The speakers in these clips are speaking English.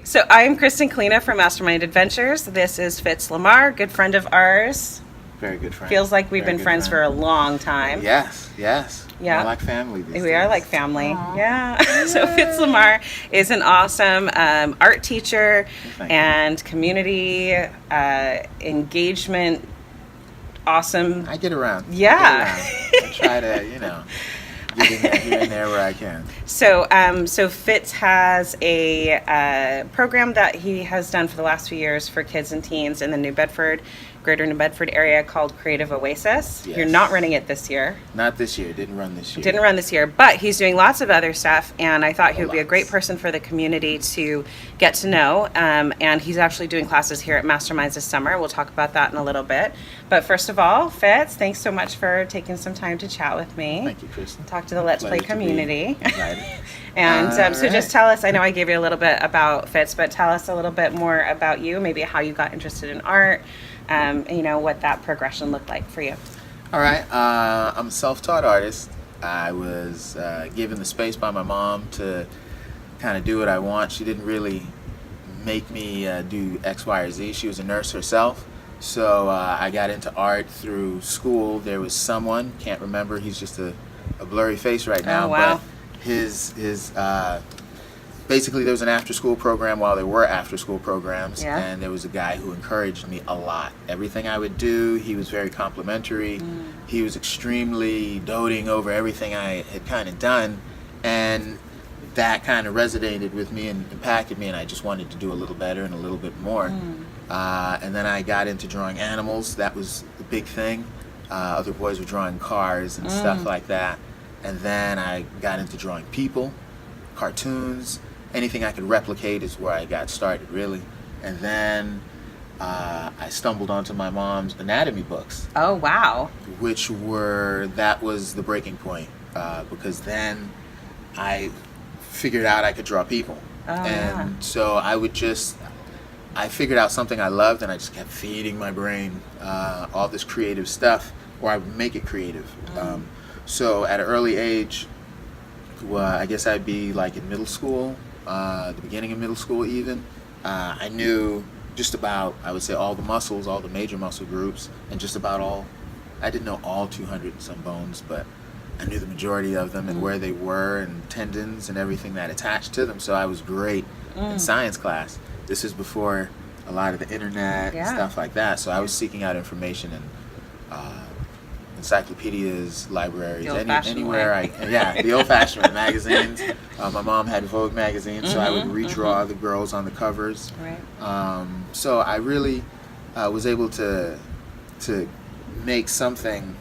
So I'm Krysten from Mastermind Adventures. This is Fitz Lamarre, good friend of ours. Very good friend. Feels like we've Very been good friends friend. for a long time. Yes. Yeah. We're like family these days. We are like family. Aww. Yeah. So Fitz Lamarre is an awesome art teacher Thank you. and community engagement. Awesome. I get around. Yeah. I try to, get in there, here and there where I can. So Fitz has a program that he has done for the last few years for kids and teens in the Greater New Bedford area called Creative Oasis. Yes. You're not running it this year. Not this year. Didn't run this year. But he's doing lots of other stuff, and I thought he would be a Lots. great person for the community to get to know. And he's actually doing classes here at Masterminds this summer. We'll talk about that in a little bit. But first of all, Fitz, thanks so much for taking some time to chat with me. Thank you, Krysten. Talk to the Let's Play Pleasure to be community. invited. And so All just right. tell us, I know I gave you a little bit about Fitz, but tell us a little bit more about you, maybe how you got interested in art, what that progression looked like for you. All right. I'm a self-taught artist. I was given the space by my mom to kind of do what I want. She didn't really make me do X, Y, or Z. She was a nurse herself. So I got into art through school. There was someone, can't remember, he's just a blurry face right now. Oh, wow. But his basically there was an after-school program while there were after-school programs. Yeah. And there was a guy who encouraged me a lot. Everything I would do, he was very complimentary. He was extremely doting over everything I had kind of done. And that kind of resonated with me and impacted me, and I just wanted to do a little better and a little bit more. And then I got into drawing animals. That was the big thing. Other boys were drawing cars and stuff like that. And then I got into drawing people, cartoons, anything I could replicate is where I got started, really. And then I stumbled onto my mom's anatomy books, Oh, wow. that was the breaking point, because then I figured out I could draw people. Oh, And yeah. so I figured out something I loved, and I just kept feeding my brain all this creative stuff, or I would make it creative. So at an early age, I guess I'd be like in middle school, the beginning of middle school even, I knew just about, I would say, all the muscles, all the major muscle groups, and just about all, I didn't know all 200 and some bones, but I knew the majority of them and where they were and tendons and everything that attached to them. So I was great in science class. This is before a lot of the internet and stuff like that. So I was seeking out information in encyclopedias, libraries, The old-fashioned anywhere way. the old-fashioned way, magazines. My mom had Vogue magazine, so I would redraw the girls on the covers. Right. So I really was able to make something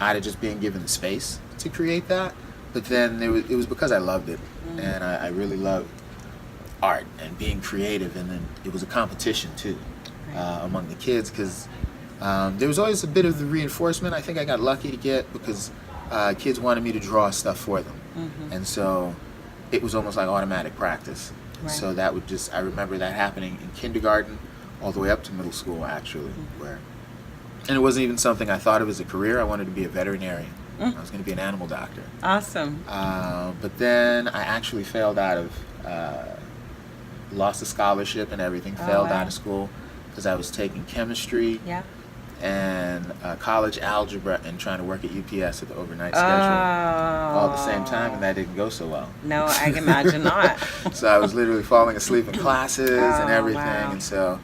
out of just being given the space to create that. But then it was because I loved it, and I really loved art and being creative. And then it was a competition too among the kids, because there was always a bit of the reinforcement I think I got lucky to get, because kids wanted me to draw stuff for them. And so it was almost like automatic practice. Right. So that would just, I remember that happening in kindergarten all the way up to middle school, actually, and it wasn't even something I thought of as a career. I wanted to be a veterinarian. I was going to be an animal doctor. Awesome. But then I actually failed out of, lost a scholarship and everything, failed wow. out of school because I was taking chemistry Yeah. and college algebra and trying to work at UPS at the overnight schedule all at the same time, and that didn't go so well. No, I can imagine not. So I was literally falling asleep in classes and Oh, everything, wow. and so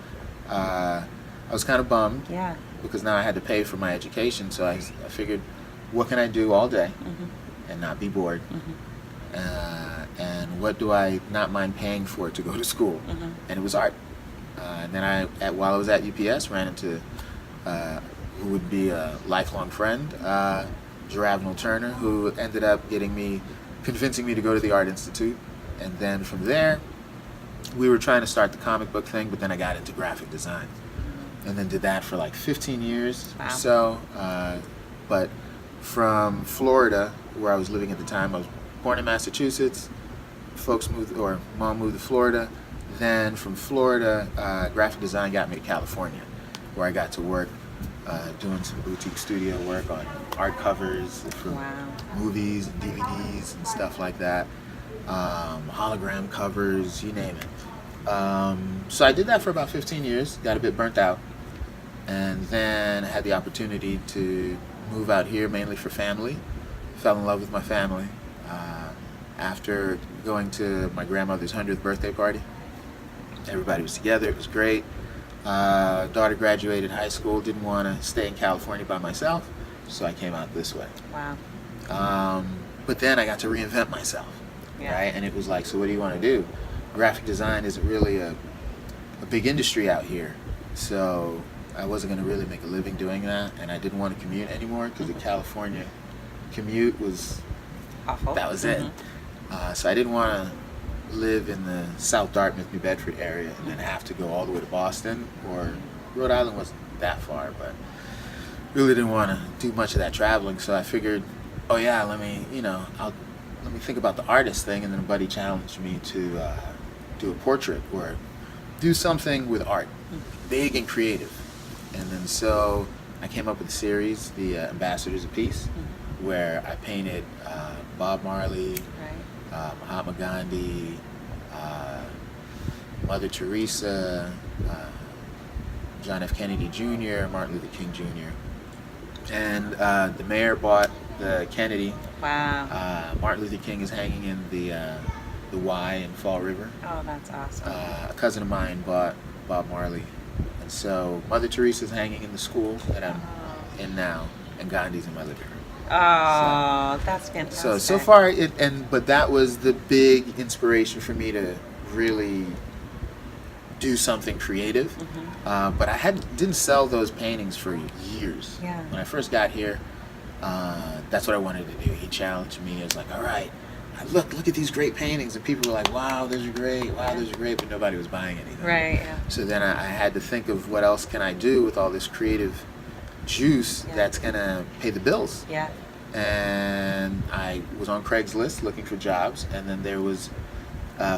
I was kind of bummed Yeah. because now I had to pay for my education. So I figured, what can I do all day and not be bored? And what do I not mind paying for to go to school? And it was art. And then while I was at UPS, ran into who would be a lifelong friend, Gerard Turner, who ended up convincing me to go to the Art Institute. And then from there, we were trying to start the comic book thing, but then I got into graphic design. And then did that for like 15 years Wow. or so. But from Florida, where I was living at the time, I was born in Massachusetts. Mom moved to Florida. Then from Florida, graphic design got me to California, where I got to work doing some boutique studio work on art covers for Wow. movies and DVDs and stuff like that. Hologram covers, you name it. So I did that for about 15 years, got a bit burnt out, and then I had the opportunity to move out here mainly for family. Fell in love with my family after going to my grandmother's 100th birthday party. Everybody was together, it was great. Daughter graduated high school, didn't want to stay in California by myself, so I came out this way. Wow. But then I got to reinvent myself, right? And it was like, so what do you want to do? Graphic design isn't really a big industry out here, so I wasn't going to really make a living doing that, and I didn't want to commute anymore because the California commute was Awful. that was it. So I didn't want to live in the South Dartmouth, New Bedford area and then have to go all the way to Boston, or Rhode Island wasn't that far, but really didn't want to do much of that traveling. So I figured, oh yeah, let me think about the artist thing, and then a buddy challenged me to do a portrait or do something with art, big and creative. And then so I came up with a series, the Ambassadors of Peace, where I painted Bob Marley, Mahatma Gandhi, Mother Teresa, John F. Kennedy Jr., Martin Luther King Jr. And the mayor bought the Kennedy. Wow. Martin Luther King is hanging in the Y in Fall River. Oh, that's awesome. A cousin of mine bought Bob Marley. And so Mother Teresa's hanging in the school that I'm in now, and Gandhi's in my living room. Oh, that's fantastic. So far, but that was the big inspiration for me to really do something creative. But I didn't sell those paintings for years. Yeah. When I first got here, that's what I wanted to do. He challenged me. It was like, all right, look at these great paintings, and people were like, wow, those are great. Wow, those are great, but nobody was buying anything. Right. Yeah. So then I had to think of what else can I do with all this creative juice that's gonna pay the bills. Yeah. And I was on Craigslist looking for jobs, and then there was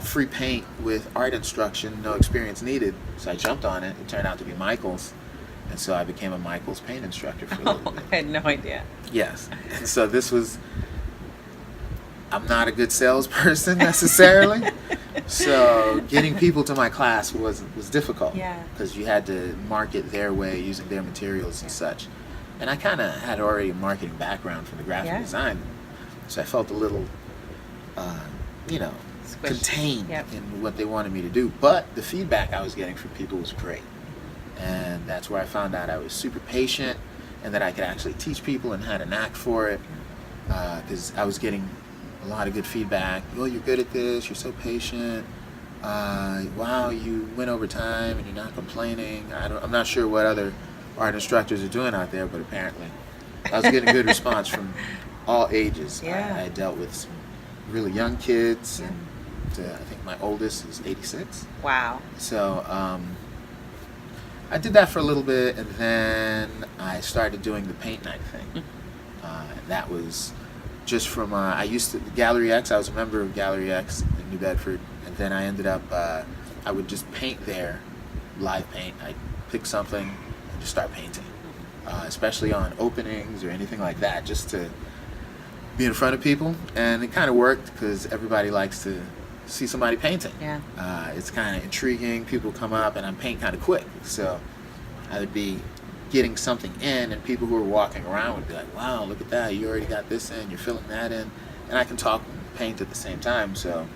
free paint with art instruction, no experience needed. So I jumped on it. It turned out to be Michael's, and so I became a Michael's paint instructor for a little bit. I had no idea. Yes, and so I'm not a good salesperson necessarily, so getting people to my class was difficult. Yeah. Because you had to market their way using their materials and such. And I kind of had already a marketing background from the graphic design, so I felt a little, Squished. contained in what they wanted me to do. But the feedback I was getting from people was great, and that's where I found out I was super patient, and that I could actually teach people and had a knack for it. Because I was getting a lot of good feedback. Oh, you're good at this. You're so patient. Wow, you went over time and you're not complaining. I'm not sure what other art instructors are doing out there, but apparently I was getting a good response from all ages. Yeah. I dealt with some really young kids, and I think my oldest is 86. Wow. So I did that for a little bit, and then I started doing the paint night thing. And that was just from, I used to, Gallery X, I was a member of Gallery X in New Bedford, and then I ended up, I would just paint there, live paint. I'd pick something and just start painting, especially on openings or anything like that, just to be in front of people. And it kind of worked because everybody likes to see somebody painting. Yeah. It's kind of intriguing. People come up, and I'm painting kind of quick, so I would be getting something in, and people who are walking around would be like, wow, look at that, you already got this in, you're filling that in. And I can talk and paint at the same time, so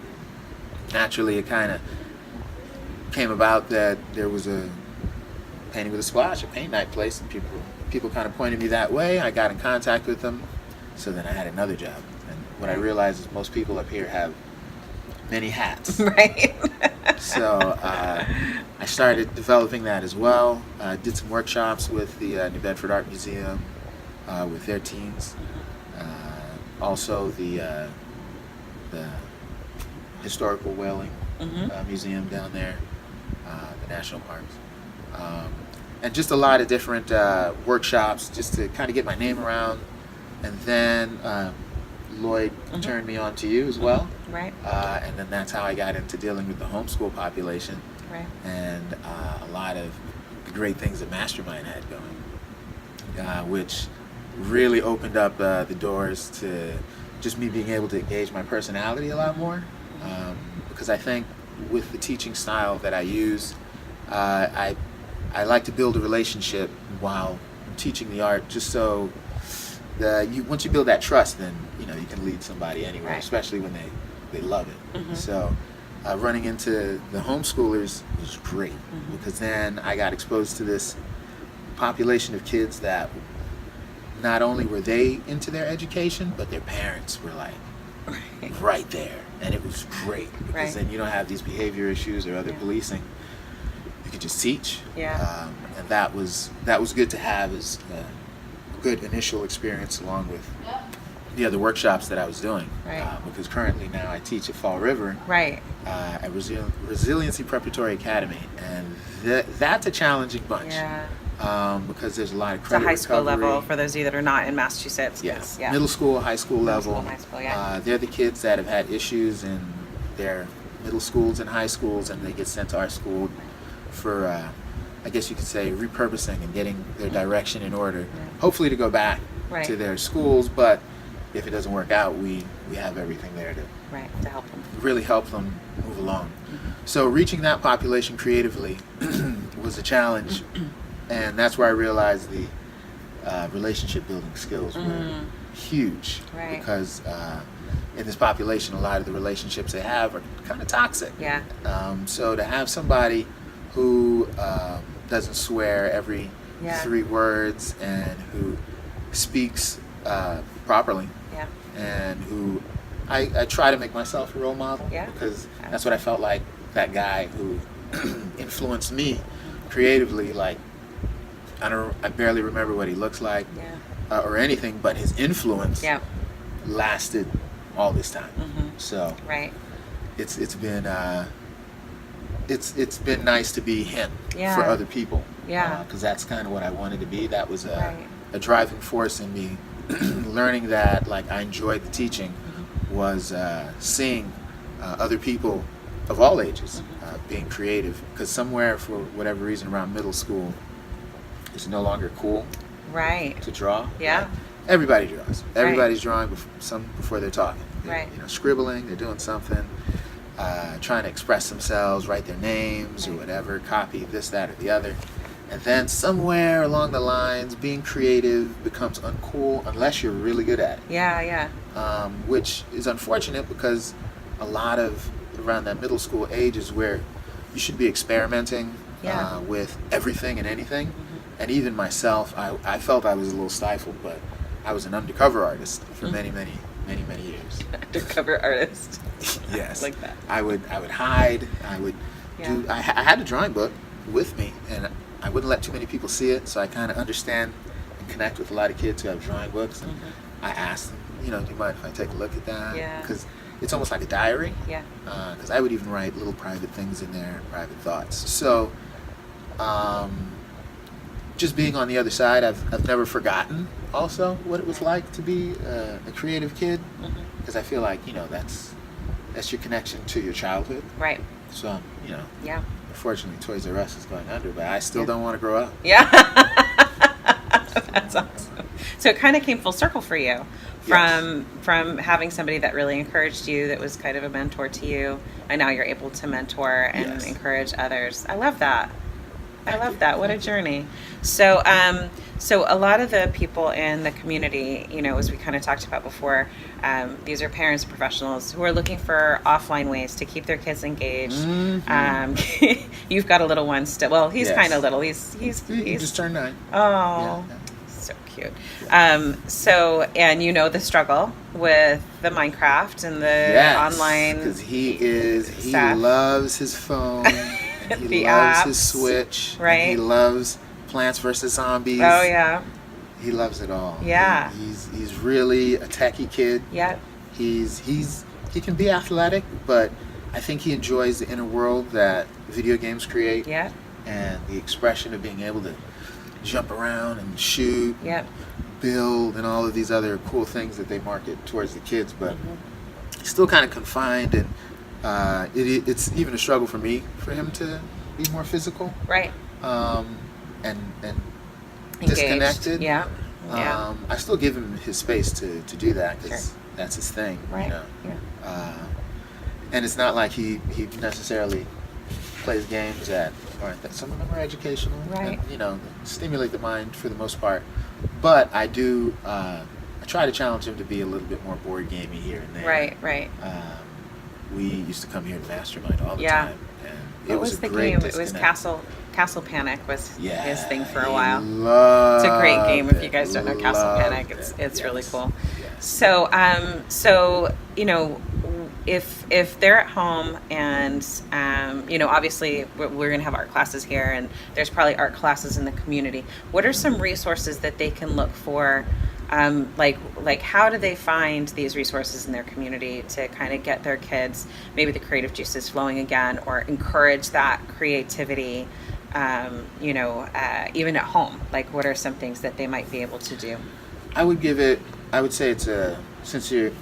naturally it kind of came about that there was a painting with a splash, a paint night place, and people kind of pointed me that way. I got in contact with them, so then I had another job. And what I realized is most people up here have many hats. Right. So I started developing that as well. Did some workshops with the New Bedford Art Museum with their teens. Also the Historical Whaling Museum down there, the National Parks. And just a lot of different workshops just to kind of get my name around. And then Lloyd turned me on to you as well. Right. And then that's how I got into dealing with the homeschool population. Right. And a lot of the great things that Mastermind had going, which really opened up the doors to just me being able to engage my personality a lot more. Because I think with the teaching style that I use. I like to build a relationship while teaching the art, just so once you build that trust, then you can lead somebody anywhere, Right. especially when they love it. Mhm. So running into the homeschoolers was great, because then I got exposed to this population of kids that not only were they into their education, but their parents were like right there, and it was great, because Right. then you don't have these behavior issues or other Yeah. policing. You could just teach. Yeah. And that was good to have as a good initial experience, along with the other workshops that I was doing. Right. Because currently now I teach at Fall River Right. at Resiliency Preparatory Academy, and that's a challenging bunch. Yeah. Because there's a lot of It's a credit high school recovery. level for those of you that are not in Massachusetts. 'cause- Yes, Yeah. middle school, high school level. school, high school, yeah. They're the kids that have had issues in their middle schools and high schools, and they get sent to our school for, I guess you could say, repurposing and getting their direction in order. Hopefully to go back Right. to their schools, but if it doesn't work out, we have everything there to Right. To help them. really help them move along. So reaching that population creatively was a challenge, and that's where I realized the relationship building skills were huge. Right. Because in this population, a lot of the relationships they have are kind of toxic. Yeah. So to have somebody who doesn't swear every Yeah. 3 words, and who speaks properly, Yeah. and who I try to make myself a role model, Yeah. because that's what I felt like that guy who influenced me creatively. Like, I barely remember what he looks like Yeah. or anything, but his influence Yeah. lasted all this time. So Right. it's been it's been nice to be him Yeah. for other people. Yeah. Because that's kind of what I wanted to be. That was Right. a driving force in me. Learning that, like, I enjoyed the teaching was seeing other people of all ages being creative. Because somewhere, for whatever reason, around middle school, it's no longer cool Right. to draw. Yeah. Like, everybody draws. Everybody's drawing before they're talking. They're, Right. Scribbling. They're doing something. Trying to express themselves, write their names or Right. whatever, copy this, that, or the other. And then somewhere along the lines, being creative becomes uncool unless you're really good at it. Yeah. Yeah. Which is unfortunate, because a lot of around that middle school age is where you should be experimenting Yeah. with everything and anything. And even myself, I felt I was a little stifled, but I was an undercover artist for many years. Undercover artist. Yes. Like that. I would hide. I would Yeah. do. I had a drawing book with me, and I wouldn't let too many people see it, so I kind of understand and connect with a lot of kids who have drawing books. And I asked them, do you mind if I take a look at that? Yeah. Because it's almost like a diary. Yeah. Because I would even write little private things in there, private thoughts. So, just being on the other side, I've never forgotten also what it was like to be a creative kid, because I feel like that's your connection to your childhood. Right. So Yeah. unfortunately Toys R Us is going under, but I still Yeah. don't want to grow up. Yeah. That's awesome. So it kind of came full circle for you, from having somebody that really encouraged you, that was kind of a mentor to you, and now you're able to mentor and Yes. encourage others. I love that. What a journey. So, so a lot of the people in the community, as we kind of talked about before, these are parents and professionals who are looking for offline ways to keep their kids engaged. You've got a little one still. Well, he's Yes. kind of little. He's He just turned 9. oh, Yeah. so cute. So, and the struggle with the Minecraft and the online. Because he stuff. loves his phone. And he The loves apps, his Switch. right? And he loves Plants vs. Zombies. Oh yeah, He loves it all. Yeah. He's really a techie kid. yeah, He can be athletic, but I think he enjoys the inner world that video games create. yeah, And the expression of being able to jump around and shoot, yeah. build, and all of these other cool things that they market towards the kids, but still kind of confined, and it's even a struggle for me for him to be more physical, Right. and Engaged. disconnected. Yeah. Yeah. I still give him his space to do that, because Sure. that's his thing. Right. Yeah. And it's not like he necessarily plays games that aren't that. Some of them are educational, Right. and, you know, stimulate the mind for the most part. But I do, I try to challenge him to be a little bit more board gamey here and there. Right. We used to come here and mastermind all the Yeah. time, and What it was was a the great game? It was disconnect. Castle Panic was Yeah, his thing for a he while. loved It's a great game if you it, guys don't know Castle loved Panic. it. It's really Yes, cool. yes. So you know, if they're at home and you know, obviously we're gonna have art classes here, and there's probably art classes in the community. What are some resources that they can look for? Like how do they find these resources in their community to kind of get their kids maybe the creative juices flowing again, or encourage that creativity? You know, even at home, like what are some things that they might be able to do? I would say it's since you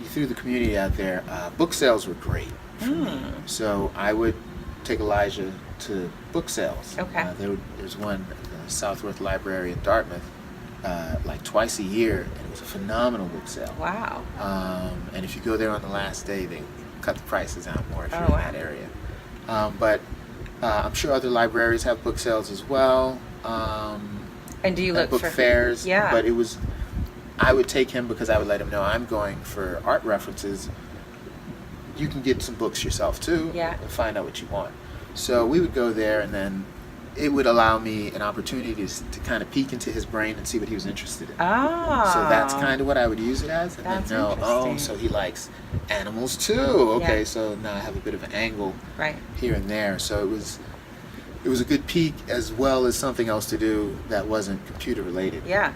threw the community out there, book sales were great for me. So I would take Elijah to book sales. Okay. There's one at the Southworth Library in Dartmouth, like twice a year, and it was a phenomenal book sale. Wow. And if you go there on the last day, they cut the prices out more if you're Oh, in wow. that area. But I'm sure other libraries have book sales as well. And do you and look book for fairs? Yeah. But I would take him because I would let him know I'm going for art references. You can get some books yourself too, Yeah. and find out what you want. So we would go there, and then it would allow me an opportunity to kind of peek into his brain and see what he was interested in. Oh. So that's kind of what I would use it as, and That's then know, oh, interesting. so he likes animals too. Okay, Yeah. so now I have a bit of an angle Right. here and there. So it was a good peek, as well as something else to do that wasn't computer related. Yeah.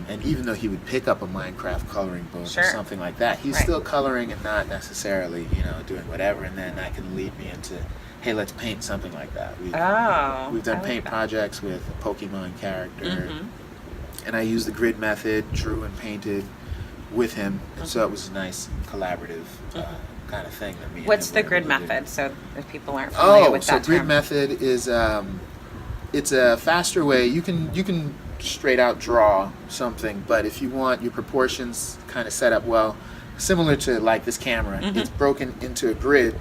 And even though he would pick up a Minecraft coloring book Sure. or something like that, he's Right. still coloring and not necessarily, you know, doing whatever. And then that can lead me into, hey, let's paint something like that. We've Oh. done I like paint that. projects with a Pokemon character, Mhm. and I used the grid method, drew and painted with him, and so it was a nice collaborative kind of thing that me. and What's him the were grid able to do. method? So if people aren't familiar Oh, with so that grid term. method is it's a faster way. You can straight out draw something, but if you want your proportions kind of set up well, similar to like this camera, it's broken into a grid,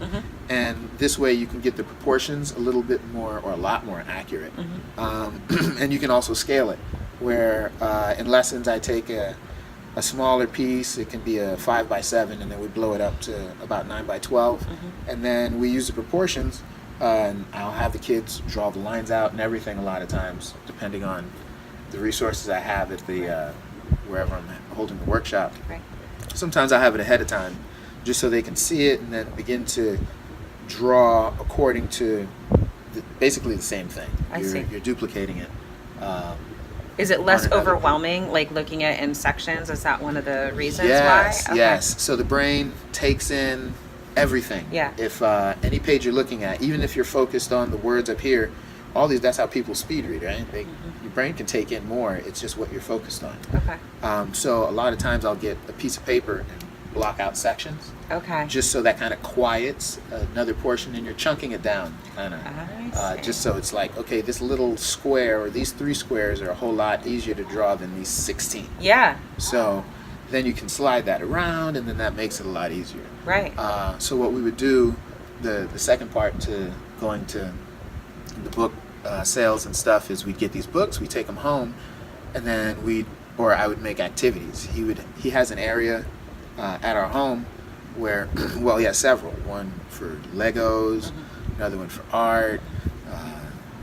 and this way you can get the proportions a little bit more or a lot more accurate, and you can also scale it. Where in lessons I take a smaller piece, it can be a 5x7, and then we blow it up to about 9x12, and then we use the proportions. And I'll have the kids draw the lines out and everything a lot of times, depending on the resources I have at the wherever I'm holding the workshop. Right. Sometimes I have it ahead of time, just so they can see it and then begin to draw according to basically the same thing. I see. You're duplicating it. Is it less on another overwhelming, like looking at it in sections? Is that one of the reasons Yes, why? Okay. yes. So the brain takes in everything. Yeah. If any page you're looking at, even if you're focused on the words up here, all these, that's how people speed read, right? Your brain can take in more. It's just what you're focused on. Okay. So a lot of times I'll get a piece of paper and block out sections, Okay. just so that kind of quiets another portion, and you're chunking it down, kind of, I see. just so it's like, okay, this little square or these 3 squares are a whole lot easier to draw than these 16. Yeah. So then you can slide that around, and then that makes it a lot easier. Right. So what we would do, the second part to going to the book sales and stuff, is we'd get these books, we take them home, and then I would make activities. He has an area at our home where, well, he has several. One for Legos, another one for art,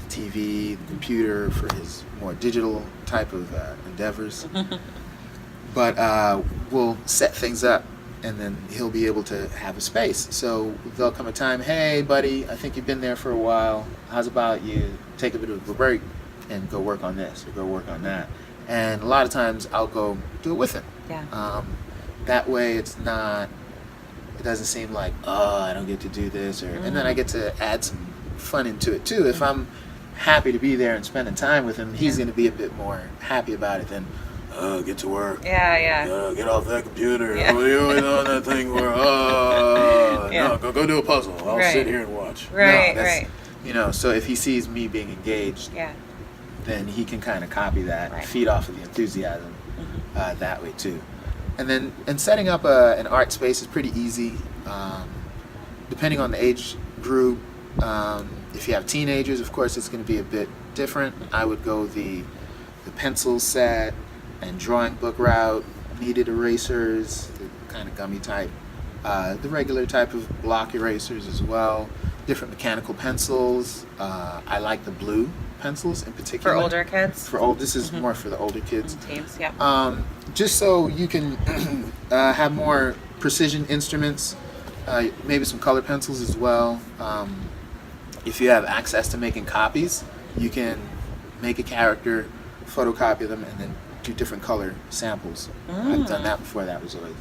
TV, the computer for his more digital type of endeavors. But we'll set things up, and then he'll be able to have a space. So there'll come a time, hey, buddy, I think you've been there for a while. How's about you take a bit of a break and go work on this or go work on that? And a lot of times I'll go do it with him. Yeah. That way it doesn't seem like, oh, I don't get to do this. And then I get to add some fun into it too. If I'm happy to be there and spending time with him, he's going to be a bit more happy about it than, get to work. Yeah. Get off that computer. Yeah. What are you always on that thing where, Yeah. no, go do a puzzle. I'll Right. sit here and watch. Right, No, that's- right. So if he sees me being engaged, Yeah. then he can kind of copy that, Right. feed off of the enthusiasm that way too. And setting up an art space is pretty easy. depending on the age group, if you have teenagers, of course, it's going to be a bit different. I would go the pencil set and drawing book route, kneaded erasers, the kind of gummy type, the regular type of block erasers as well, different mechanical pencils. I like the blue pencils in particular. For older kids? This is more for the older kids. Teams, yeah. Just so you can have more precision instruments, maybe some color pencils as well. If you have access to making copies, you can make a character, photocopy them, and then do different color samples. I've done that before. That was always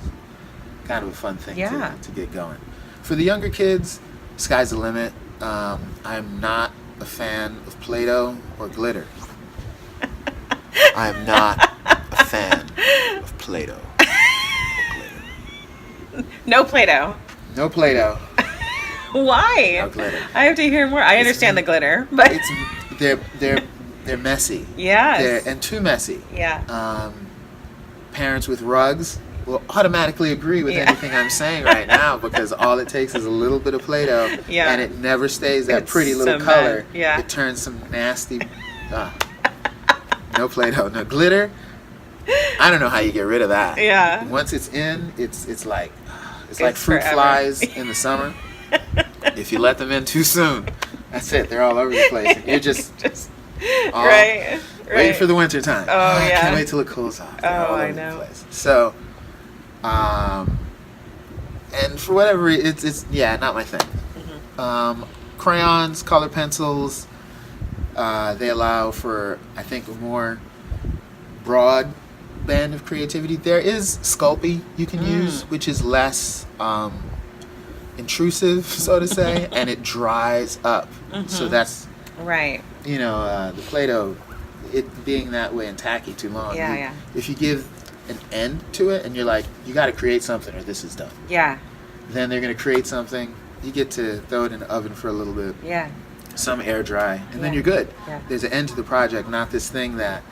kind of a fun thing to get going. For the younger kids, sky's the limit. I'm not a fan of Play-Doh or glitter. I am not a fan of Play-Doh or glitter. No Play-Doh. No Play-Doh. Why? No glitter. I have to hear more. I understand the glitter, but they're messy. Yes. And too messy. Yeah. Parents with rugs will automatically agree with anything I'm saying right now, because all it takes is a little bit of Play-Doh, and it never stays that pretty little color. Yeah. It turns some nasty. No Play-Doh, no glitter. I don't know how you get rid of that. Yeah. Once it's in, it's like fruit forever. flies in the summer. If you let them in too soon, that's it. They're all over the place. And you're just right. waiting for the winter time. Oh, I yeah. can't wait till it cools off. They're all over I know. the place. So, and for whatever reason, it's not my thing. Crayons, color pencils, they allow for, I think, a more broad band of creativity. There is Sculpey you can use, which is less intrusive, so to say, and it dries up. So that's right. The Play-Doh, it being that way and tacky too long. If you give an end to it and you're like, you got to create something or this is done. Yeah. Then they're going to create something. You get to throw it in the oven for a little bit. Yeah. Some air dry, and then you're good. Yeah. There's an end to the project, not this thing that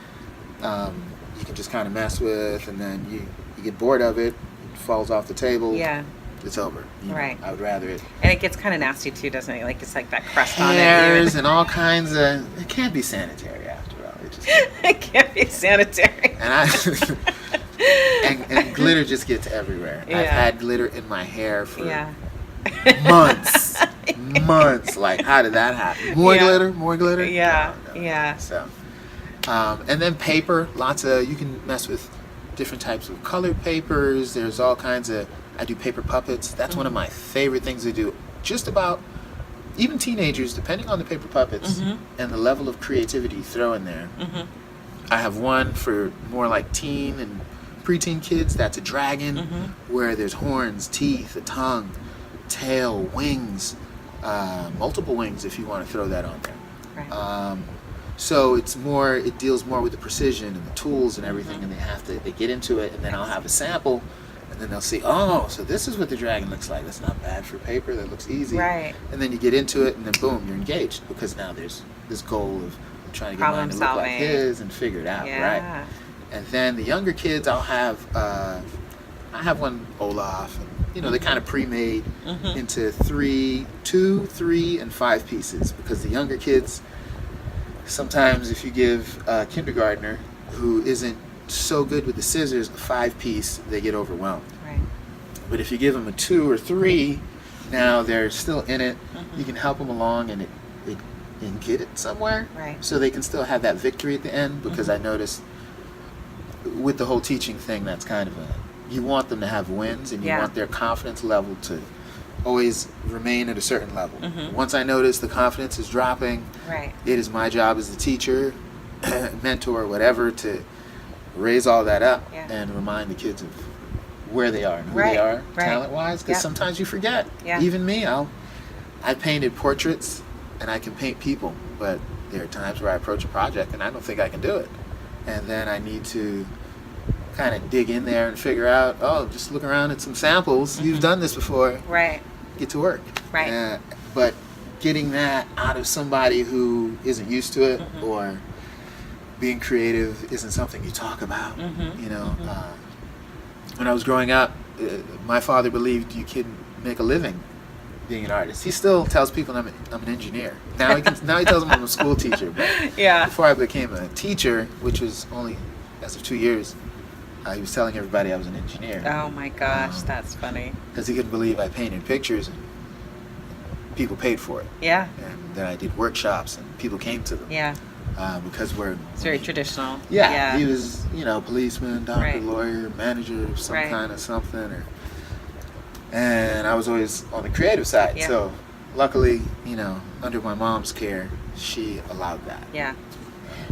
you can just kind of mess with, and then you get bored of it, it falls off the table. Yeah. It's over. Right. I would rather it. And it gets kind of nasty too, doesn't it? Like it's like that crust on it. Hairs and all kinds of. It can't be sanitary after all. It just. It can't be sanitary. And and glitter just gets everywhere. I've had glitter in my hair for months. Months. Like, how did that happen? More glitter. Yeah. No. Yeah. So, and then paper. You can mess with different types of colored papers. There's all kinds of. I do paper puppets. That's one of my favorite things to do. Just about, even teenagers, depending on the paper puppets and the level of creativity you throw in there. I have one for more like teen and preteen kids. That's a dragon, where there's horns, teeth, a tongue, tail, wings, multiple wings if you want to throw that on there. Right. So it deals more with the precision and the tools and everything, and they get into it, and then I'll have a sample. And then they'll see, so this is what the dragon looks like. That's not bad for paper. That looks easy. Right. And then you get into it, and then boom, you're engaged, because now there's this goal of trying to get mine to look like his and figure it out, right? And then the younger kids, I have one Olaf, and they're kind of pre-made into 2, 3, and 5 pieces, because the younger kids, sometimes if you give a kindergartner who isn't so good with the scissors, a 5-piece, they get overwhelmed. Right. But if you give them a 2 or 3, now they're still in it. You can help them along and get it somewhere. Right. So they can still have that victory at the end, because I noticed with the whole teaching thing, that's kind of you want them to have wins, and you want their confidence level to always remain at a certain level. Once I notice the confidence is dropping, it is my job as the teacher, mentor, whatever, to raise all that up and remind the kids of where they are and who they are talent-wise, because sometimes you forget. Even me, I painted portraits and I can paint people, but there are times where I approach a project and I don't think I can do it, and then I need to kind of dig in there and figure out, just look around at some samples. You've done this before. Get to work. But getting that out of somebody who isn't used to it, or being creative isn't something you talk about. When I was growing up, my father believed you can make a living being an artist. He still tells people I'm an engineer. Now he tells them I'm a school teacher. But Yeah. before I became a teacher, which was only as of 2 years, he was telling everybody I was an engineer. Oh my gosh, that's funny. Because he couldn't believe I painted pictures and people paid for it. Yeah. And then I did workshops and people came to them. Yeah. Because It's very traditional. Yeah, he was, policeman, doctor, Right. lawyer, manager of some Right. kind of something. And I was always on the creative side. Yeah. So luckily, under my mom's care, she allowed that. Yeah.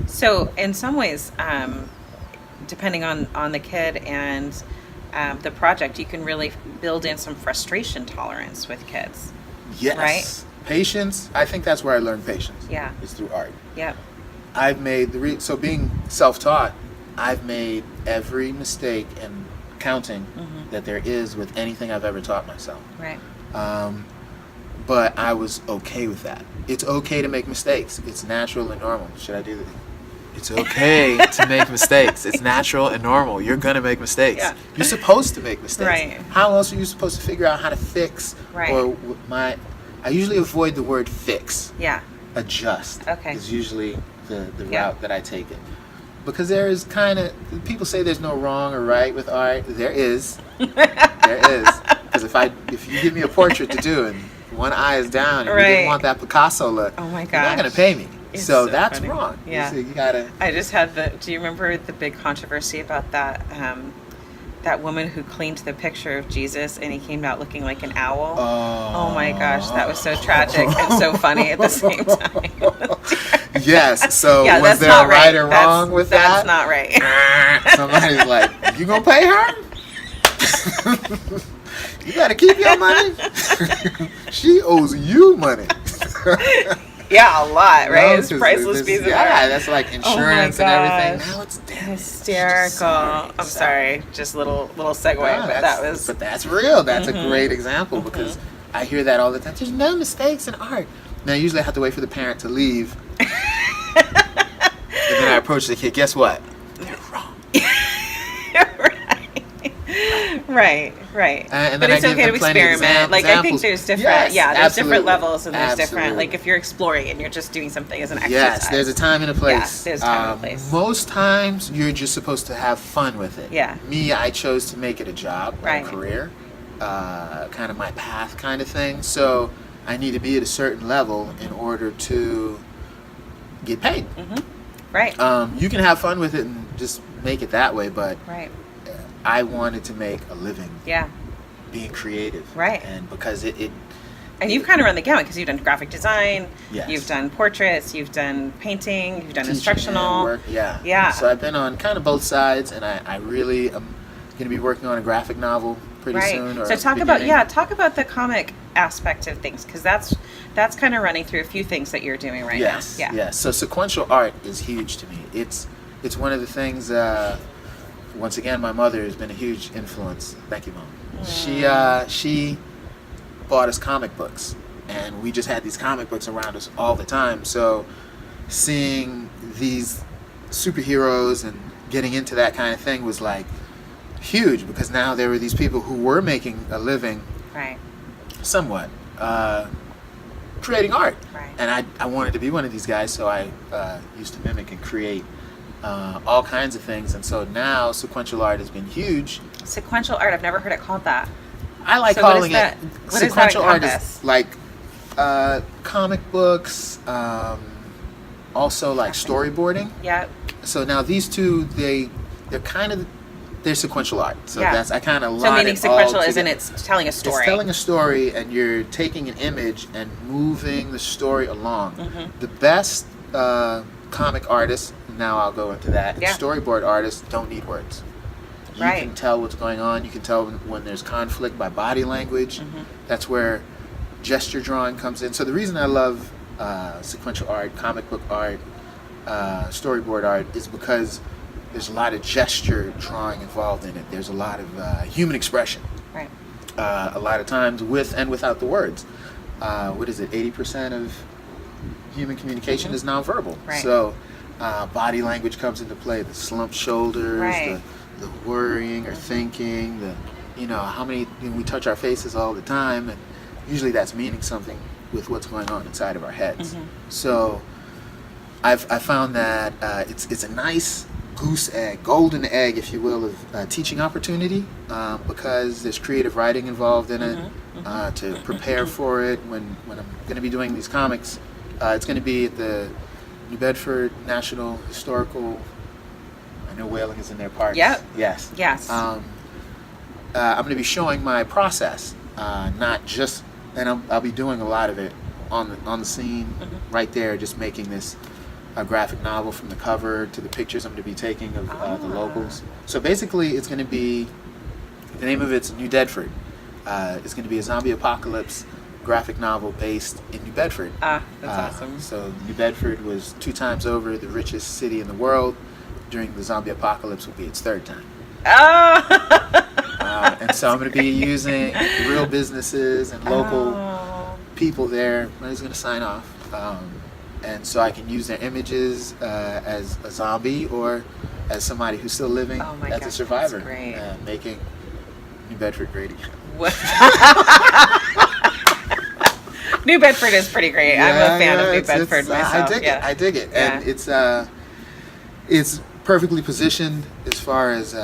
So in some ways, depending on the kid and the project, you can really build in some frustration tolerance with kids. Yes. Right? Patience. I think that's where I learned patience. Yeah. Is through art. Yep. I've made so being self-taught, I've made every mistake and counting that there is with anything I've ever taught myself. Right. But I was okay with that. It's okay to make mistakes. It's natural and normal. Should I do that? It's okay to make mistakes. It's natural and normal. You're gonna make mistakes. Yeah. You're supposed to make mistakes. Right. How else are you supposed to figure out how to fix? Right. Or I usually avoid the word fix. Yeah. Adjust. Okay. Is usually the Yeah. route that I take it. Because there is people say there's no wrong or right with art. There is. There is. Because if you give me a portrait to do and one eye is down and you Right. didn't want that Picasso look, Oh my you're not gosh. gonna pay me. It's So so that's funny. wrong. Yeah. You gotta. I just had do you remember the big controversy about that that woman who cleaned the picture of Jesus and he came out looking like an owl? Oh my gosh, that was so tragic and so funny at the same time. Yes. So Yeah, was that's there not a right right. or wrong with that? That's not right. Somebody's like, you gonna pay her? You gotta keep your money. She owes you money. Yeah, a lot, right? No, It's 'cause priceless piece of yeah, art. that's like Oh my insurance and everything. gosh. Now it's damn Hysterical. I'm sorry, just little segue, No, but that was But that's real. That's a great example because I hear that all the time. There's no mistakes in art. Now usually I have to wait for the parent to leave, and then I approach the kid. Guess what? They're wrong. right. And But then it's I give okay to them plenty of experiment. Like I think examples. there's different, Yes, there's different absolutely. levels and there's different. Absolutely. Like if you're exploring and you're just doing something as an exercise. Yes, there's a time and a place. Yes, there's a time and a place. Most times, you're just supposed to have fun with it. Yeah. Me, I chose to make it a job, Right. a career, kind of my path kind of thing. So I need to be at a certain level in order to get paid. Right. You can have fun with it and just make it that way, but Right. I wanted to make a living Yeah. being creative. Right. And because it And you've kind of run the gamut because you've done graphic design, Yes. you've done portraits, you've done painting, you've done teaching instructional. and work, yeah. Yeah. So I've been on kind of both sides, and I really am going to be working on a graphic novel pretty Right. soon. Or So talk about the comic aspect of things because that's kind of running through a few things that you're doing right Yes, now. Yeah. yes. So sequential art is huge to me. It's one of the things. Once again, my mother has been a huge influence. Thank you, Mom. She bought us comic books, and we just had these comic books around us all the time. So seeing these superheroes and getting into that kind of thing was like huge because now there were these people who were making a living Right. somewhat creating art. Right. And I wanted to be one of these guys, so I used to mimic and create all kinds of things. And so now sequential art has been huge. Sequential art. I've never heard it called that. I like So what calling is that- it what does that sequential art encompass? is like comic books, also like storyboarding. Yeah. So now these two, they're sequential art. So Yeah. I kind of So meaning sequential isn't it's telling a story. It's telling a story, and you're taking an image and moving the story along. The best comic artists, now I'll go into that, and Yeah. storyboard artists don't need words. You Right. can tell what's going on. You can tell when there's conflict by body language. That's where gesture drawing comes in. So the reason I love sequential art, comic book art, storyboard art is because there's a lot of gesture drawing involved in it. There's a lot of human expression. Right. A lot of times with and without the words. What is it? 80% of human communication is nonverbal. Right. So body language comes into play. The slumped shoulders, Right. the worrying or thinking. How many we touch our faces all the time, and usually that's meaning something with what's going on inside of our heads. Mm-hmm. So I found that it's a nice goose egg, golden egg, if you will, of teaching opportunity, because there's creative writing involved in it. To prepare for it when I'm going to be doing these comics, it's going to be at the New Bedford National Historical. I know whaling is in their parks. Yep. Yes. Yes. I'm going to be showing my process, not just, and I'll be doing a lot of it on the scene right there, just making this a graphic novel from the cover to the pictures I'm going to be taking of the locals. So basically, it's going to be, the name of it's New Bedford. It's going to be a zombie apocalypse graphic novel based in New Bedford. That's awesome. So New Bedford was 2 times over the richest city in the world. During the zombie apocalypse will be its 3rd time. Oh! And so I'm going to be using real businesses and local people there. I'm just going to sign off. And so I can use their images as a zombie or as somebody who's still living as a survivor. That's great. Making New Bedford great again. New Bedford is pretty great. I'm a fan of New Bedford myself. I dig it. And it's perfectly positioned as far as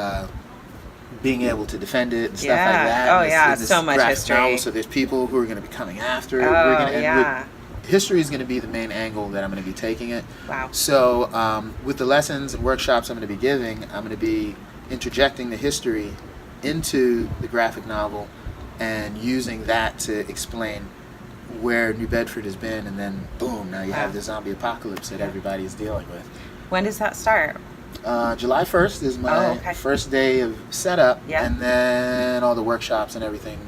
being able to defend it and stuff like that. Oh, yeah. So much history. Novel, so there's people who are going to be coming after it. History is going to be the main angle that I'm going to be taking it. Wow. So with the lessons and workshops I'm going to be giving, I'm going to be interjecting the history into the graphic novel and using that to explain where New Bedford has been, and then boom, now you have the zombie apocalypse that everybody is dealing with. When does that start? July 1st is my first day of setup, and then all the workshops and everything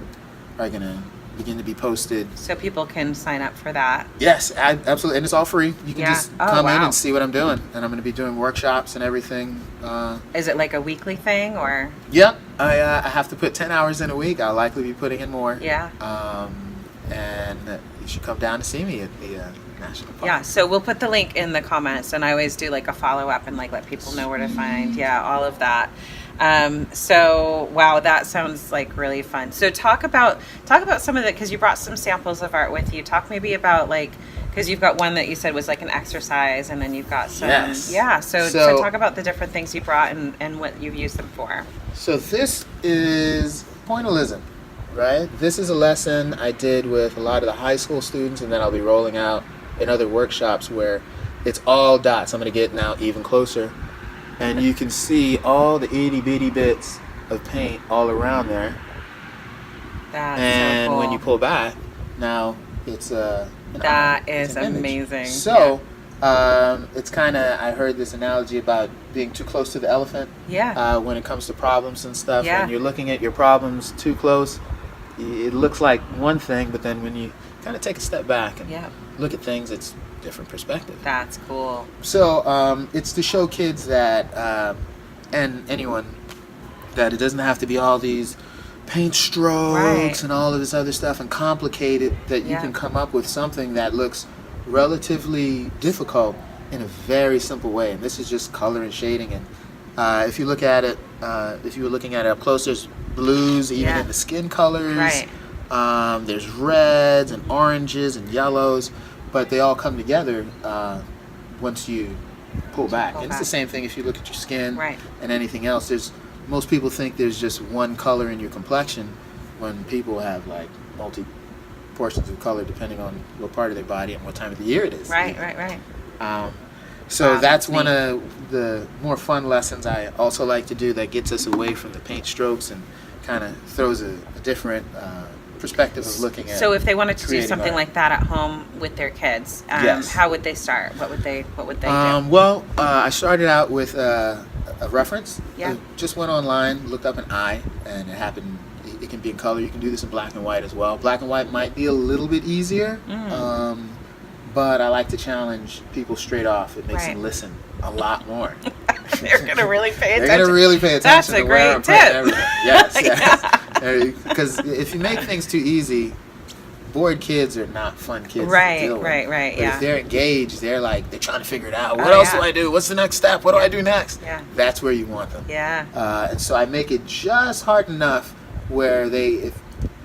are going to begin to be posted. So people can sign up for that? Yes, absolutely, and it's all free. You can just come in and see what I'm doing, and I'm going to be doing workshops and everything. Is it like a weekly thing, or? Yep, I have to put 10 hours in a week. I'll likely be putting in more. Yeah. And you should come down to see me at the National Park. Yeah, so we'll put the link in the comments, and I always do like a follow-up and like let people know where to find, all of that. So wow, that sounds like really fun. So talk about some of the, because you brought some samples of art with you. Talk maybe about like, because you've got one that you said was like an exercise, and then you've got some, so talk about the different things you brought and what you've used them for. So this is pointillism, right? This is a lesson I did with a lot of the high school students, and then I'll be rolling out in other workshops where it's all dots. I'm going to get now even closer, and you can see all the itty bitty bits of paint all around there. That's and so cool. When you pull back, now it's that is amazing. So it's kind of, I heard this analogy about being too close to the elephant. Yeah. When it comes to problems and stuff, Yeah. when you're looking at your problems too close, it looks like one thing, but then when you kind of take a step back and look at things, it's a different perspective. That's cool. So it's to show kids that, and anyone, that it doesn't have to be all these paint strokes and all of this other stuff and complicated, that you can come up with something that looks relatively difficult in a very simple way. And this is just color and shading. And if you look at it, if you were looking at it up close, there's blues even in the skin colors. Right. There's reds and oranges and yellows, but they all come together once you pull back. And it's the same thing if you look at your skin and anything else. Most people think there's just one color in your complexion, when people have like multi portions of color depending on what part of their body and what time of the year it is. Right. So that's one of the more fun lessons I also like to do, that gets us away from the paint strokes and kind of throws a different perspective of looking at. So if they wanted to do something art like that at home with their kids, how would they start? What would they do? Well, I started out with a reference. Yeah. Just went online, looked up an eye, and it happened. It can be in color. You can do this in black and white as well. Black and white might be a little bit easier, but I like to challenge people straight off. It makes them listen a lot more. They're going to really pay attention. They're going to really pay attention. That's a great tip. Yes. Because if you make things too easy, bored kids are not fun kids to deal with. Right. But if they're engaged, they're trying to figure it out. What else do I do? What's the next step? What do I do next? Yeah. That's where you want them. Yeah. And so I make it just hard enough where if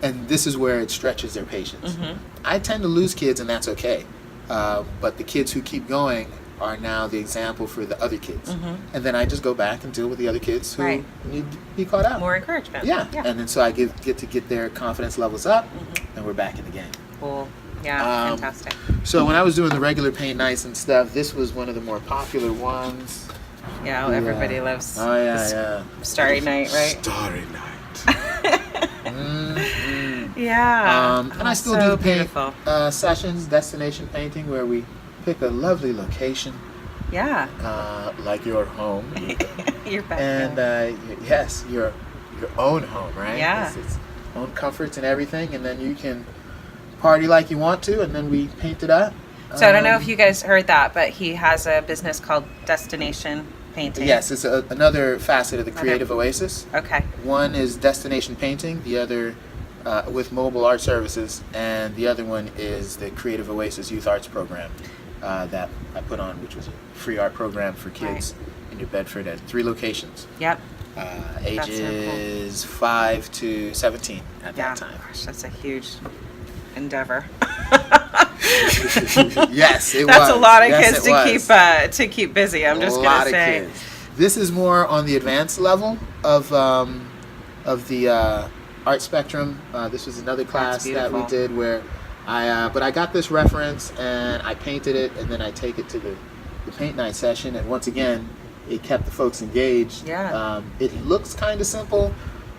and this is where it stretches their patience. Mm-hmm. I tend to lose kids, and that's okay. But the kids who keep going are now the example for the other kids. Mm-hmm. And then I just go back and deal with the other kids who Right. need to be caught up. More encouragement. Yeah. And then so I get to get their confidence levels up, Mm-hmm. and we're back in the game. Cool. Yeah, fantastic. So when I was doing the regular paint nights and stuff, this was one of the more popular ones. Yeah, everybody loves Oh yeah, this yeah. Starry Night, right? Starry Night. Yeah. And I still so do the paint beautiful. sessions, destination painting, where we pick a lovely location, Yeah. like your home, You're back. and yes, your own home, right? Yeah. It's own comforts and everything, and then you can party like you want to, and then we paint it up. So I don't know if you guys heard that, but he has a business called Destination Painting. Yes, it's another facet of the Creative Oasis. Okay. One is destination painting, the other with mobile art services, and the other one is the Creative Oasis Youth Arts Program that I put on, which was a free art program for kids in New Bedford at 3 locations. Yep. Ages 5 to 17 at that time. Gosh, that's a huge endeavor. Yes, it was. That's a lot of Yes, kids it to keep busy. I'm just a gonna lot say. of kids. This is more on the advanced level of the art spectrum. This was another class that we beautiful. did where but I got this reference and I painted it, and then I take it to the paint night session, and once again, it kept the folks engaged. Yeah. It looks kind of simple,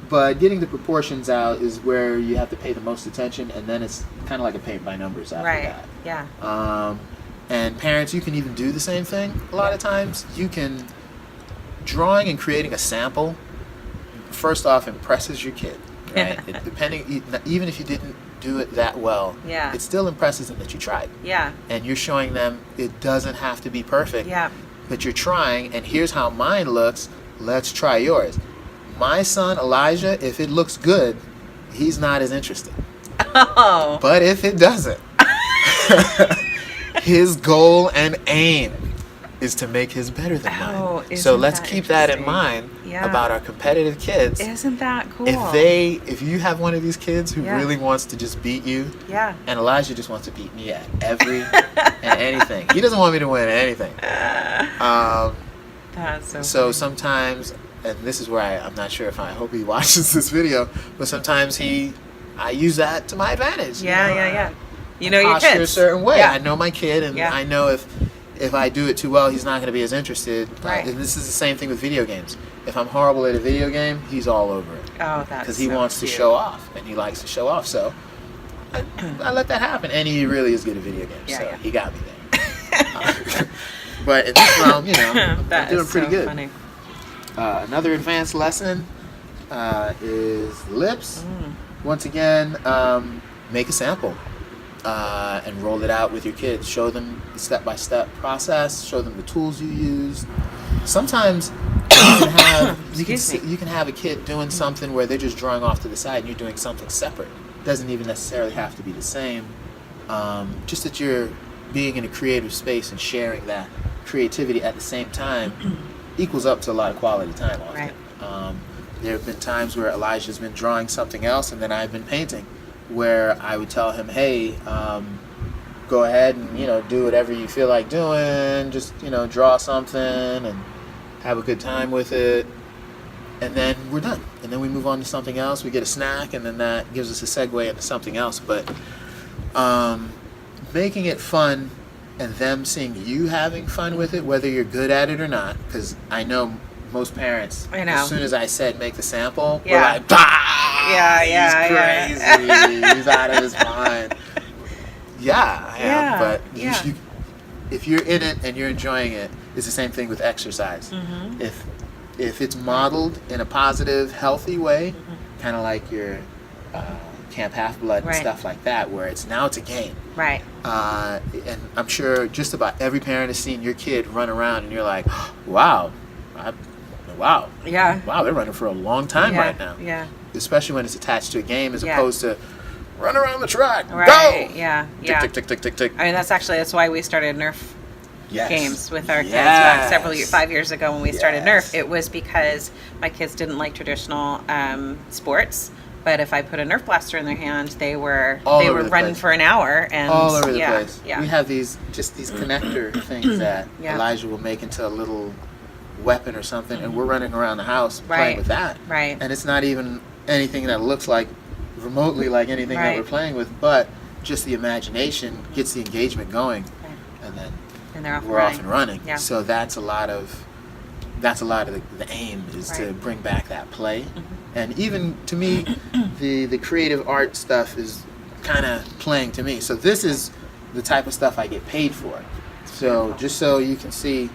but getting the proportions out is where you have to pay the most attention, and then it's kind of like a paint by numbers after Right. that. Yeah. And parents, you can even do the same thing. A lot of times, you can drawing and creating a sample. First off, impresses your kid, right? Even if you didn't do it that well, Yeah. it still impresses them that you tried. Yeah. And you're showing them it doesn't have to be perfect. Yeah. But you're trying, and here's how mine looks. Let's try yours. My son Elijah, if it looks good, he's not as interested. Oh. But if it doesn't, his goal and aim is to make his better than mine. Oh, So isn't let's that keep that in interesting? mind Yeah. about our competitive kids. Isn't that cool? If you have one of these kids who Yeah. really wants to just beat you, Yeah. and Elijah just wants to beat me at every and anything. He doesn't want me to win at anything. That's so. So sometimes, and this is where I'm not sure if I hope he watches this video, but sometimes I use that to my advantage. Yeah, you know? yeah. You know your posture kids. a certain way. Yeah. I know my kid, and Yeah. I know if I do it too well, he's not going to be as interested. Right. And this is the same thing with video games. If I'm horrible at a video game, he's all over it Oh, that's because he so wants to cute. show off, and he likes to show off. So I let that happen, and he really is good at video games. Yeah, so yeah. he got me there. But in this realm, I'm That doing is pretty so good. Funny. Another advanced lesson is lips. Mm. Once again, make a sample and roll it out with your kids. Show them the step-by-step process. Show them the tools you use. Sometimes you can have a kid doing something where they're just drawing off to the side and you're doing something separate. Doesn't even necessarily have to be the same. Just that you're being in a creative space and sharing that creativity at the same time equals up to a lot of quality time often. Right. There have been times where Elijah's been drawing something else and then I've been painting, where I would tell him, hey, go ahead and do whatever you feel like doing, just draw something and have a good time with it, and then we're done, and then we move on to something else. We get a snack, and then that gives us a segue into something else. But making it fun and them seeing you having fun with it, whether you're good at it or not, because I know most parents, I know. as soon as I said make the sample, Yeah. we're like, bah! Yeah, He's yeah. crazy. He's out of his mind. Yeah, I am. Yeah, But yeah. if you're in it and you're enjoying it, it's the same thing with exercise. Mm-hmm. If it's modeled in a positive, healthy way, kind of like your Camp Half-Blood and Right. stuff like that, where it's a game. Right. And I'm sure just about every parent has seen your kid run around and you're like, wow, wow, Yeah. wow, they're running for a long time Yeah. right now. Yeah. Especially when it's attached to a game as Yeah. opposed to run around the track, Right. go! Yeah. Tick, Yeah. tick, tick, tick, tick, tick. I mean, that's why we started Nerf Yes. games with our kids Yes. back 5 years ago when we started Yes. Nerf. It was because my kids didn't like traditional sports. But if I put a Nerf blaster in their hand, they were All they over were the running place. for an hour, and all over the yeah, place. Yeah. We have these connector things that Yeah. Elijah will make into a little weapon or something, and we're running around the house Right. playing with that. Right. And it's not even anything that looks like remotely like anything that Right. we're playing with, but just the imagination gets the engagement going, Right. and then And they're off we're off and running. Yeah. So that's a lot of the aim is to Right. bring back that play. And even to me, the creative art stuff is kind of playing to me. So this is the type of stuff I get paid for. So just so you can see,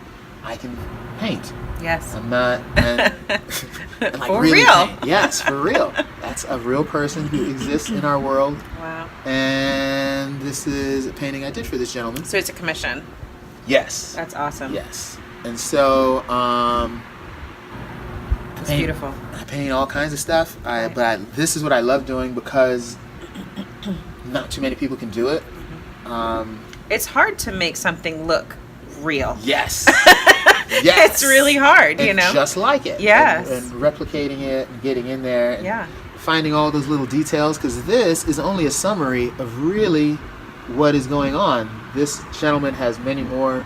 I can paint. Yes. I'm not and For real. paint. Yes, for real. That's a real person who exists in our world. Wow. And this is a painting I did for this gentleman. So it's a commission. Yes. That's awesome. Yes. And so It's beautiful. I paint all kinds of stuff. Right. This is what I love doing because not too many people can do it. It's hard to make something look real. Yes. Yes. It's really hard, you And know. just like it. Yes. And replicating it and getting in there. And Yeah. finding all those little details, because this is only a summary of really what is going on. This gentleman has many more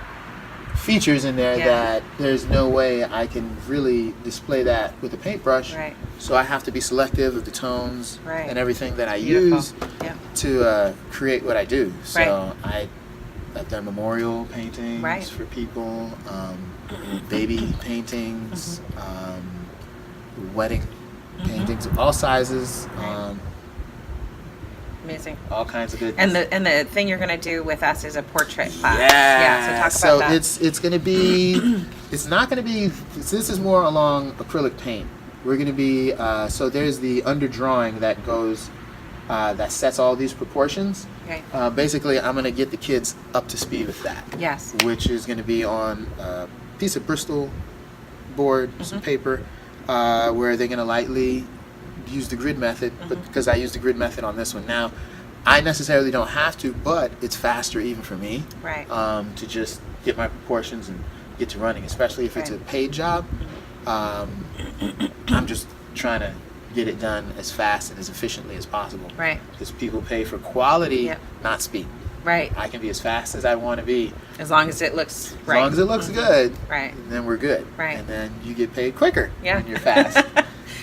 features in there Yeah. that there's no way I can really display that with a paintbrush. Right. So I have to be selective of the tones Right. and everything that I Beautiful. use Yeah. to create what I do. So Right. I've done memorial paintings Right. for people, baby paintings, wedding paintings of all sizes, Right. Amazing. all kinds of good. And the thing you're gonna do with us is a portrait class. Yeah. Yeah. So talk about that. it's gonna be it's not gonna be this is more along acrylic paint. We're gonna be so there's the underdrawing that goes that sets all these proportions. Okay. Basically, I'm gonna get the kids up to speed with that. Yes. Which is gonna be on a piece of Bristol board, some paper, where they're gonna lightly use the grid method, but because I use the grid method on this one now, I necessarily don't have to, but it's faster even for me Right. to just get my proportions and get to running, especially if it's a Right. paid job. I'm just trying to get it done as fast and as efficiently as possible. Right. Because people pay for quality, Yep. not speed. Right. I can be as fast as I want to be. As long as it looks As right. long as it looks good, Right. then we're good. Right. And then you get paid quicker Yeah. when you're fast.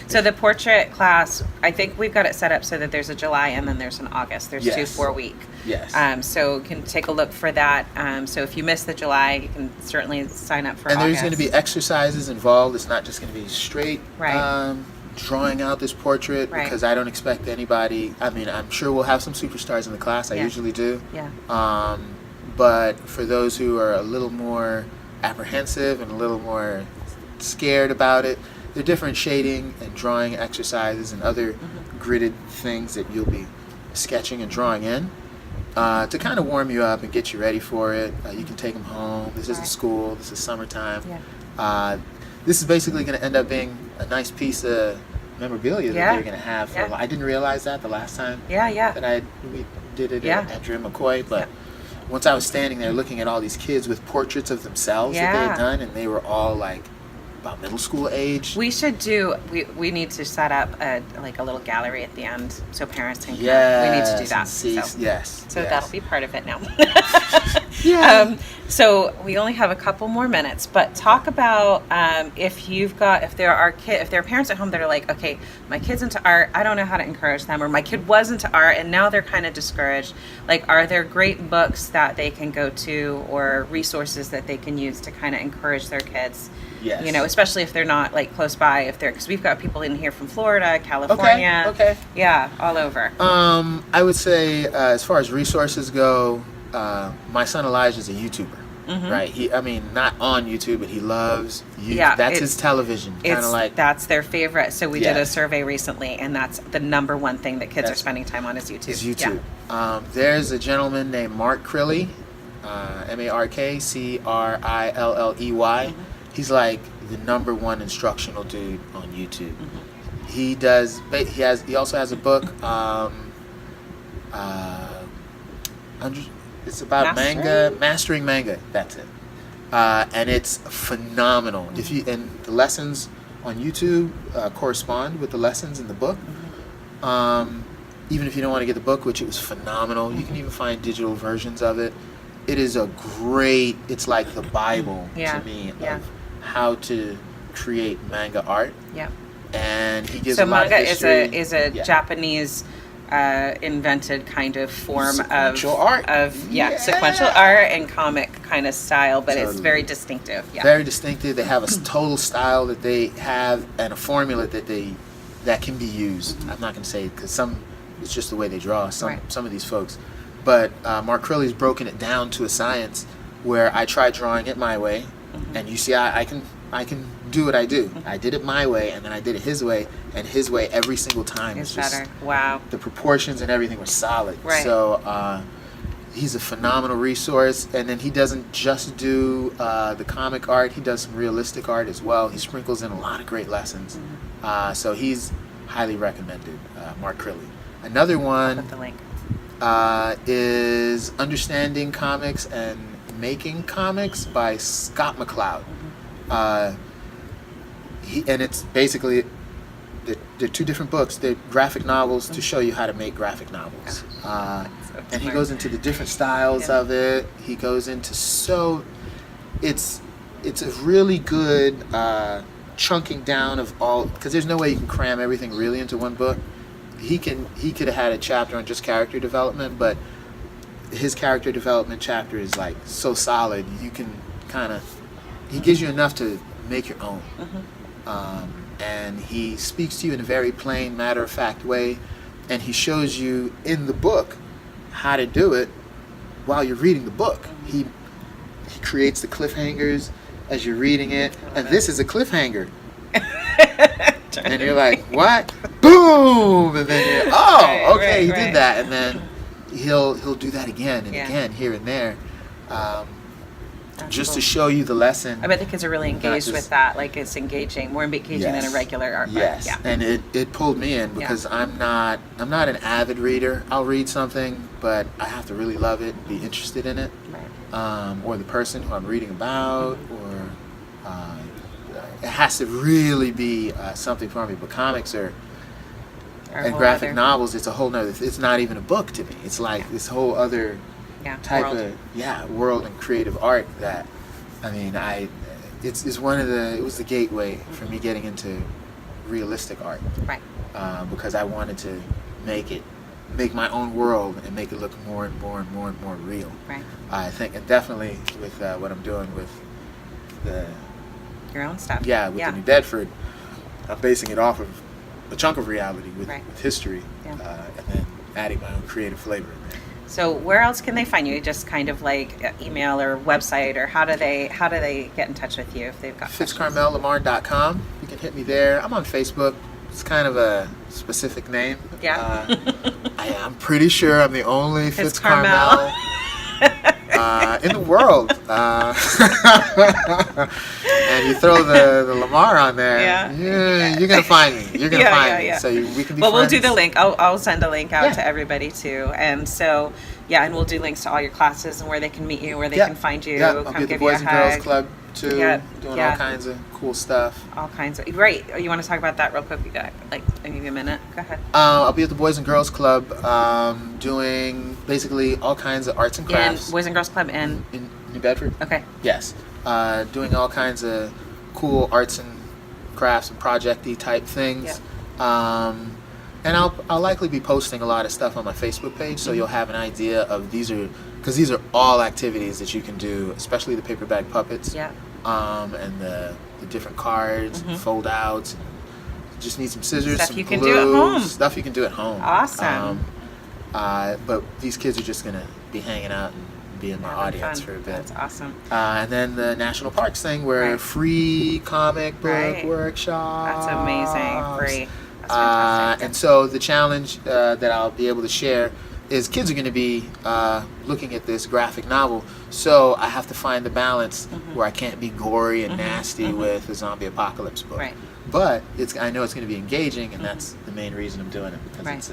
So the portrait class, I think we've got it set up so that there's a July and then there's an August. There's 2 Yes. 4-week. Yes. So you can take a look for that. So if you miss the July, you can certainly sign up for And August. there's going to be exercises involved. It's not just going to be straight Right. drawing out this portrait, Right. because I don't expect anybody. I mean, I'm sure we'll have some superstars in the class. I Yeah. usually do. Yeah. But for those who are a little more apprehensive and a little more scared about it, there are different shading and drawing exercises and other gridded things that you'll be sketching and drawing in to kind of warm you up and get you ready for it. You can take them home. This isn't Right. school. This is summertime. Yeah. This is basically going to end up being a nice piece of memorabilia Yeah. that they're going to have. Yeah. I didn't realize that the last time Yeah. that we did it Yeah. at Drew McCoy, but once I was standing there looking at all these kids with portraits of themselves that they Yeah. had done, and they were all like about middle school age. We should do. We need to set up a little gallery at the end so parents can. Yes, We need to do that. and see- So, yes. so yes. that'll be part of it now. Yeah. So we only have a couple more minutes, but talk about if there are parents at home that are like, okay, my kid's into art, I don't know how to encourage them, or my kid was into art and now they're kind of discouraged. Like, are there great books that they can go to or resources that they can use to kind of encourage their kids? Yes. You know, especially if they're not like close by, because we've got people in here from Florida, California, Okay. yeah, all over. I would say as far as resources go, my son Elijah is a YouTuber, right? Not on YouTube, but he loves YouTube. Yeah, That's his television. Kind of like that's their favorite. So we did a Yes. survey recently, and that's the number one thing that kids are That's- spending time on is YouTube. is YouTube. There's a gentleman named Mark Crilley, MarkCrilley. He's like the number one instructional dude on YouTube. He does. He also has a book. It's about mastering manga. That's it. And it's phenomenal. And the lessons on YouTube correspond with the lessons in the book. Even if you don't want to get the book, which it was phenomenal, you can even find digital versions of it. It is it's like the Bible to me of how to create manga art. Yeah. And he gives so a lot manga of history. is a Japanese invented kind of form sequential art. Sequential art and comic kind of style, but Totally. it's very distinctive. Yeah. Very distinctive. They have a total style that they have and a formula that can be used. I'm not going to say because it's just the way they draw. Some of these folks, but Mark Crilley's broken it down to a science where I try drawing it my way, and you see I can do what I do. I did it my way, and then I did it his way, and his way every single time It's is just better. Wow. the proportions and everything were solid. Right. So he's a phenomenal resource, and then he doesn't just do the comic art. He does some realistic art as well. He sprinkles in a lot of great lessons. So he's highly recommended. Mark Crilley. Another I'll one put the link. is Understanding Comics and Making Comics by Scott McCloud. And it's basically they're two different books. They're graphic novels to show you how to make graphic novels. And he goes into the different styles of it. He goes into it's a really good chunking down of all, because there's no way you can cram everything really into one book. He could have had a chapter on just character development, but his character development chapter is like so solid. You can he gives you enough to make your own. And he speaks to you in a very plain, matter-of-fact way, and he shows you in the book how to do it while you're reading the book. He creates the cliffhangers as you're reading it, and this is a cliffhanger. And you're like, what? Boom! And then you're, okay, he did that. And then he'll do that again and again, here and there. Just to show you the lesson. I bet the kids are really engaged with that. Like, it's engaging, more engaging than a regular art book. Yes, Yeah. and it pulled me in because I'm not an avid reader. I'll read something, but I have to really love it, be interested in it, or the person who I'm reading about, or it has to really be something for me. But comics and graphic novels, it's a whole nother. It's not even a book to me. It's like this whole other type of world and creative art that, I mean, it's one of it was the gateway for me getting into realistic art, because I wanted to make my own world and make it look more and more and more and more real. I think, and definitely with what I'm doing with your own stuff. With the New Bedford, I'm basing it off of a chunk of reality with history, and then adding my own creative flavor in there. So where else can they find you? Just kind of like email or website, or how do they get in touch with you if they've got Fitzcarmel.com. You can hit me there. I'm on Facebook. It's kind of a specific name. I'm pretty sure I'm the only Fitzcarmel in the world. And you throw the Lamarre on there, you're gonna find me. You're gonna find me. So we can be friends. We'll do the link. I'll send a link out to everybody too. And so and we'll do links to all your classes and where they can meet you, where they can find you. I'll come be at the give you a Boys and Girls hug. Club too, doing all kinds of cool stuff. All kinds of great. You want to talk about that real quick? We got like maybe a minute. Go ahead. I'll be at the Boys and Girls Club, doing basically all kinds of arts and crafts. In Boys and Girls Club in New Bedford. Okay. Yes, doing all kinds of cool arts and crafts and project-y type things. And I'll likely be posting a lot of stuff on my Facebook page, so you'll have an idea of these are all activities that you can do, especially the paper bag puppets. And the different cards, fold outs. Just need some scissors, Stuff some you glue, can do at home. Stuff you can do at home. Awesome. But these kids are just gonna be hanging out and be in my audience for a bit. That's awesome. And then the national parks thing, where free comic book workshops. That's amazing. Free. That's fantastic. And so the challenge that I'll be able to share is kids are going to be looking at this graphic novel, so I have to find the balance where I can't be gory and nasty with a zombie apocalypse book. But I know it's going to be engaging, and that's the main reason I'm doing it, because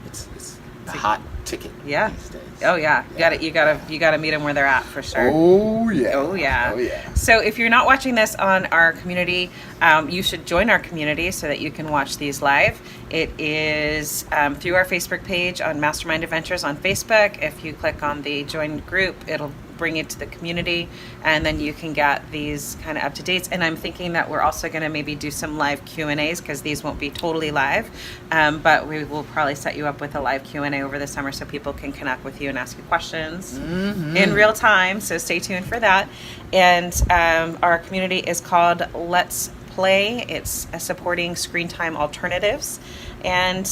it's the hot ticket these days. Oh yeah, you gotta meet them where they're at for sure. Oh yeah. Oh yeah. So if you're not watching this on our community, you should join our community so that you can watch these live. It is through our Facebook page on Mastermind Adventures on Facebook. If you click on the join group, it'll bring you to the community, and then you can get these kind of up to dates. And I'm thinking that we're also going to maybe do some live Q&As, because these won't be totally live, but we will probably set you up with a live Q&A over the summer so people can connect with you and ask you questions in real time. So stay tuned for that. And our community is called Let's Play. It's supporting screen time alternatives. And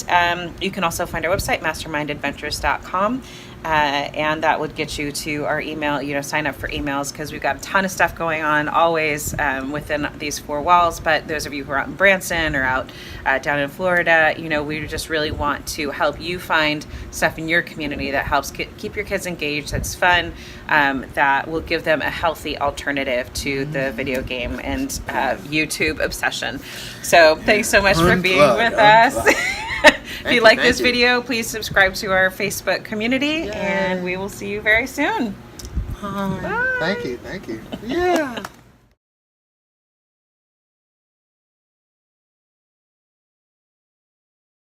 you can also find our website, mastermindadventures.com. And that would get you to our email, sign up for emails, because we've got a ton of stuff going on always within these four walls. But those of you who are out in Branson or out down in Florida, we just really want to help you find stuff in your community that helps keep your kids engaged, that's fun, that will give them a healthy alternative to the video game and YouTube obsession. So thanks so much for being with us. If you like this video, please subscribe to our Facebook community, and we will see you very soon. Bye. Thank you. Yeah.